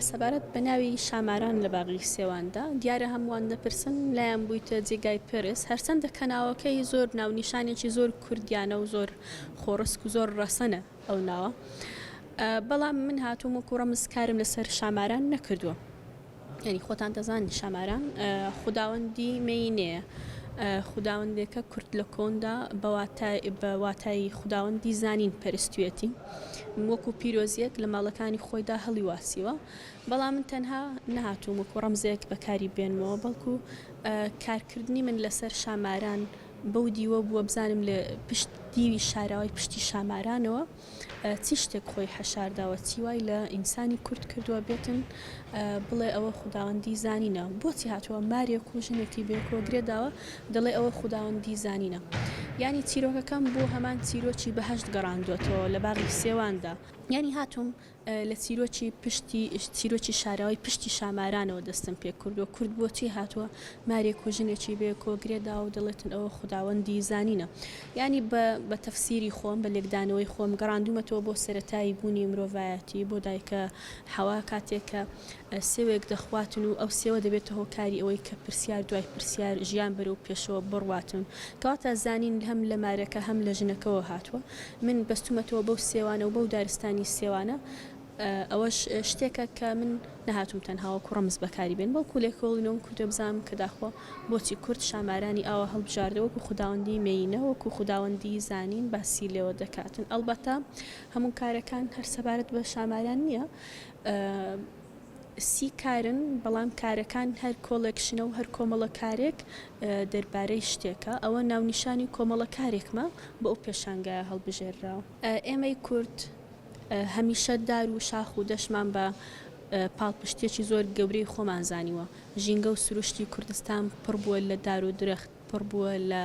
سەبارەت بە ناوی شاماران لە باغی سێواندا دیارە هەمووان دەپرسن لایەن بوویتە جێگای پرس هەرچەندە کەناوەکەی زۆر ناونیشانێکی زۆر کوردیانە و زۆر خۆڕسک و زۆر ڕەسەنە ئەو ناوە بەڵام من هاتووم و کوڕەمز کارم لەسەر شاماران نەکردووە یعنی خۆتان دەزانن شاماران خوداوەندی مینەیە خوداوەندێکە کورد لە کۆندا بە واتای خوداوەندی زانین پەرستوێتی وەکو پیرۆزیەک لە ماڵەکانی خۆیدا هەڵی واسیوە بەڵام من تەنها نەهاتووم وەکو ڕەمزێک بەکاری بێنمەوە بەڵکو کارکردنی من لەسەر شاماران بەو دیوە بووە بزانم لە پشت دیوی شاراوی پشتی شامارانەوە چی شتێک خۆی حەشارداوە چی وای لە ئینسانی کورد کردووە بێتن بڵێ ئەوە خوداوەندی زانینە بۆچی هاتووە مارێک و ژنێکی بێکۆگرێداوە دەڵێ ئەوە خوداوەندی زانینە یعنی چیرۆکەکەم بۆ هەمان چیرۆکی بەهەشت گەڕاندوێتەوە لە باغی سێواندا یعنی هاتووم لە چیرۆکی شاراوی پشتی شامارانەوە دەستم پێ کردو کورد بۆچی هاتووە مارێک و ژنێکی بێکۆگرێدا و دەڵێتن ئەوە خوداوەندی زانینە یعنی بە تەفسیری خۆم بە لێکدانەوەی خۆم گەڕاندومەتەوە بۆ سەرەتایی بوونی مرۆڤایەتی بۆ دایکە حەوا کاتێکە سێوێک دەخواتن و ئەو سێوە دەبێتە هۆکاری ئەوەی کە پرسیار دوای پرسیار ژیان بەرەو پێشەوە بڕواتن کەواتە زانین هەم لە مارەکە هەم لە ژنەکەەوە هاتووە من بەستومەتەوە بەو سێوانە و بەو دارستانی سێوانە ئەوەش شتێکە کە من نەهاتوم تەنهاوە کوڕەمز بەکاری بێن بەڵکو لێکۆڵینەوەم کورتە بزانم کە داخۆ بۆچی کورد شامارانی ئاوە هەڵبژاردەوە وەکو خوداوەندی مینە وەکو خوداوەندی زانین باسی لێوە دەکاتن ئەلبەتە هەموو کارەکان هەر سەبارەت بە شاماران نییە سی کارن بەڵام کارەکان هەر کۆڵێکشنە و هەر کۆمەڵە کارێک دەربارەی شتێکە ئەوە ناونیشانی کۆمەڵە کارێکمە بە ئەو پێشانگایە هەڵبژێرراوە ئێمەی کورد هەمیشە دار و شاخ و دەشمان بە پاڵپشتێکی زۆر گەورەی خۆمان زانیوە ژینگە و سروشتی کوردستان پڕ بووە لە دار و درەخت پڕ بووە لە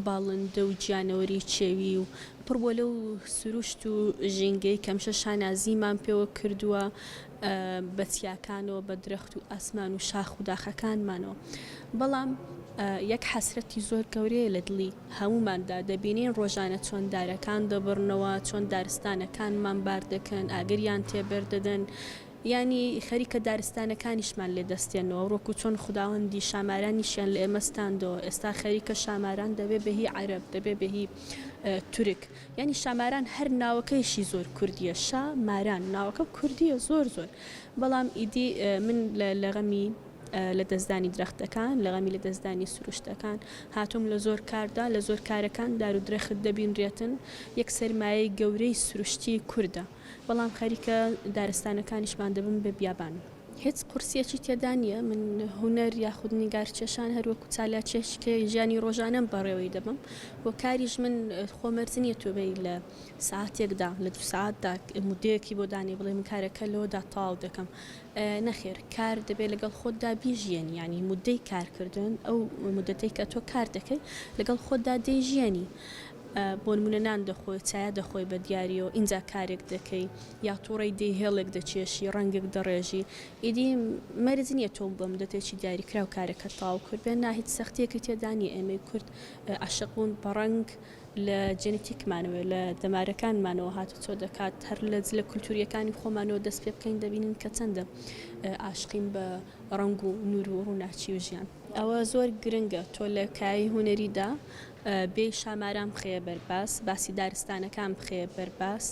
باڵندە و گیانەوەری چێوی و پڕ بووە لەو سروشت و ژینگەی کەمشە شانازیمان پێوە کردووە بە چیاکانەوە بە درەخت و ئاسمان و شاخ و داخەکانمانەوە بەڵام یەک حەسرەتی زۆر گەورەیە لە دڵی هەموماندا دەبینین ڕۆژانە چۆن دارەکان دەبڕنەوە چۆن دارستانەکانمان بار دەکەن ئاگریان تێبەردەدەن ینی خەریکە دارستانەکانیشمان لێ دەستێنەوە ڕۆکو چۆن خوداوەندی شامارانیشیان لە ئێمەستاندەوە ئێستا خەریکە شاماران دەبێ بەهی عەرەب دەبێ بەهی تورک ینی شاماران هەر ناوەکەیشی زۆر کوردیە شاماران ناوەکە کوردیە زۆر بەڵام ئیدی من لە غەمی لە دەستدانی درەختەکان لە غەمی لە دەستدانی سروشتەکان هاتووم لە زۆر کاردا لە زۆر کارەکان دار و درەخت دەبینرێتن یەک سەرمایەی گەورەی سروشتی کووردە بەڵام خەریکە دارستانەکانیشمان دەبن بە بیابان هیچ قورسیەکی تێدا نییە من هونەر یاخود نیگارکێشان هەروەکو چالاکێشکە ژیانی ڕۆژانەم بەڕێوەی دەبم بۆ کاریش من خۆمەرزنیە تۆبەی لە ساعتێکدا لە 2 ساعتدا مودەیەکی بۆ دانی بڵێ من کارەکە لەوەدا تاو دەکەم نەخێر کار دەبێت لەگەڵ خۆتدا بیژیێنی ینی مودەی کارکردن ئەو مودەتەی کە تۆ کار دەکەی لەگەڵ خۆتدا دەیژیێنی بۆ نمونە نان دەخۆی چایە دەخۆی بە دیاریەوە اینجا کارێک دەکەی یا تووڕی دەی هێڵێک دەچێشی ڕەنگێک دەڕێژی ئیدی مەرج نییە تۆ بە مودەتێکی دیاریکرا و کارەکە تاو کرد بێن ناهیت سەختیەکی تێدانی ئێمەی کورد عاشقون بە ڕەنگ لە جێنێتیکمانەوە لە دەمارەکانمانەوە هاتوچۆ دەکات هەر لە کولتوریەکانی خۆمانەوە دەست پێ بکەین دەبینین کە چەندە عاشقین بە ڕەنگ و نور و ڕووناچی و ژیان ئەوە زۆر گرنگە تۆ لە کای هونەریدا بێ شاماران بخەیە بەرباس باسی دارستانەکان بخەیە بەرباس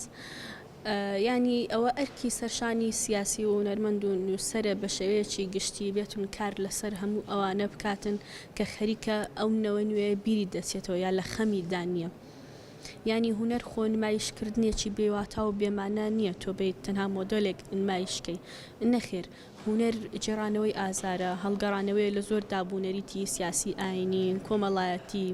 ینی ئەوە ئەرکی سەرشانی سیاسی و هونەرمەند و نووسەرە بە شێوەیەکی گشتی بێتون کار لەسەر هەموو ئەوانە بکاتن کە خەریکە ئەو نەوە نوێ بیری دەچێتەوە یا لە خەمی دانیە ینی هونەر خۆ نمایشکردنێکی بێواتە و بێمانە نییە تۆ بیت تەنها مۆدۆلێک نمایشکەی نەخێر هونەر جێڕانەوەی ئازارە هەڵگەڕانەوەی لە زۆر دابوونەریتی سیاسی ئاینی کۆمەڵایەتی